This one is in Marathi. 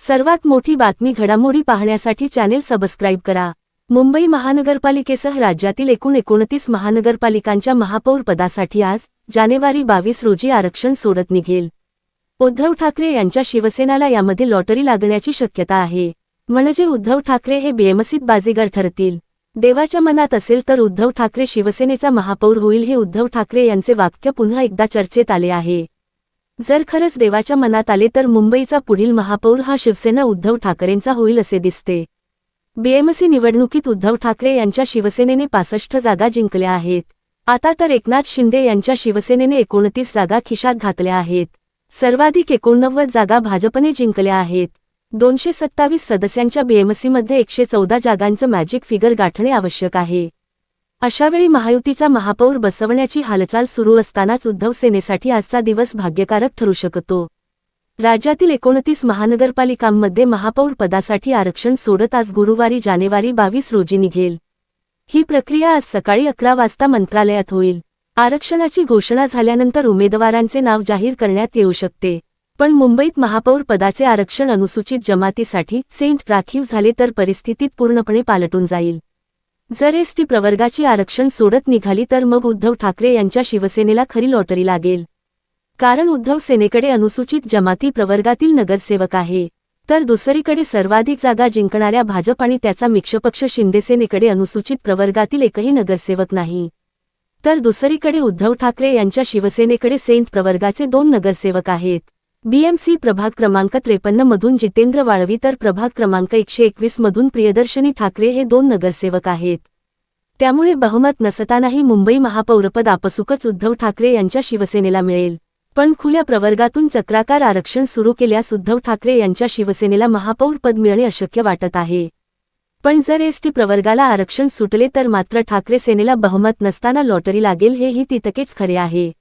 सर्वात मोठी बातमी घडामोडी पाहण्यासाठी चॅनेल सबस्क्राईब करा। मुंबई महानगरपालिकेसह राज्यातील एकूण 29 महानगरपालिकांच्या महापौर पदासाठी आज जानेवारी 22 रोजी आरक्षण सोडत निघेल। उद्धव ठाकरे यांच्या शिवसेनेला यामध्ये लॉटरी लागण्याची शक्यता आहे। म्हणजे उद्धव ठाकरे हे बेमसीत बाजीगर ठरतील। देवाच्या मनात असेल तर उद्धव ठाकरे शिवसेनेचा महापौर होईल, हे उद्धव ठाकरे यांचे वाक्य पुन्हा एकदा चर्चेत आले आहे। जर खरंच देवाच्या मनात आले तर मुंबईचा पुढील महापौर हा शिवसेना उद्धव ठाकरेंचा होईल असे दिसते। बीएमसी निवडणुकीत उद्धव ठाकरे यांच्या शिवसेनेने 65 जागा जिंकल्या आहेत। आता तर एकनाथ शिंदे यांच्या शिवसेनेने 29 जागा खिशात घातल्या आहेत। सर्वाधिक 89 जागा भाजपने जिंकल्या आहेत। 227 सदस्यांच्या बीएमसीमध्ये 114 जागांचं मॅजिक फिगर गाठणे आवश्यक आहे। अशावेळी महायुतीचा महापौर बसवण्याची हालचाल सुरू असतानाच उद्धव सेनेसाठी आजचा दिवस भाग्यकारक ठरू शकतो। राज्यातील 29 महानगरपालिकांमध्ये महापौर पदासाठी आरक्षण सोडत आज गुरुवारी जानेवारी 22 रोजी निघेल। ही प्रक्रिया आज सकाळी 11 वाजता मंत्रालयात होईल। आरक्षणाची घोषणा झाल्यानंतर उमेदवारांचे नाव जाहीर करण्यात येऊ शकते। पण मुंबईत महापौर पदाचे आरक्षण अनुसूचित जमातीसाठी सेंट राखीव झाले तर परिस्थितीत पूर्णपणे पालटून जाईल। जर एसटी प्रवर्गाची आरक्षण सोडत निघाली तर मग उद्धव ठाकरे यांच्या शिवसेनेला खरी लॉटरी लागेल। कारण उद्धव सेनेकडे अनुसूचित जमाती प्रवर्गातील नगरसेवक आहे, तर दुसरीकडे सर्वाधिक जागा जिंकणाऱ्या भाजप आणि त्याचा मित्रपक्ष शिंदेसेनेकडे अनुसूचित प्रवर्गातील एकही नगरसेवक नाही। तर दुसरीकडे उद्धव ठाकरे यांच्या शिवसेनेकडे सेंट प्रवर्गाचे 2 नगरसेवक आहेत। बीएमसी प्रभाग क्रमांक 53 मधून जितेंद्र वाळवी तर प्रभाग क्रमांक 121 मधून प्रियदर्शनी ठाकरे हे 2 नगरसेवक आहेत। त्यामुळे बहुमत नसतानाही मुंबई महापौरपद आपसुकच उद्धव ठाकरे यांच्या शिवसेनेला मिळेल। पण खुल्या प्रवर्गातून चक्राकार आरक्षण सुरू केल्यास उद्धव ठाकरे यांच्या शिवसेनेला महापौर पद मिळणे अशक्य वाटत आहे। पण जर एसटी प्रवर्गाला आरक्षण सुटले तर मात्र ठाकरे सेनेला बहुमत नसताना लॉटरी लागेल, हेही तितकेच खरे आहे।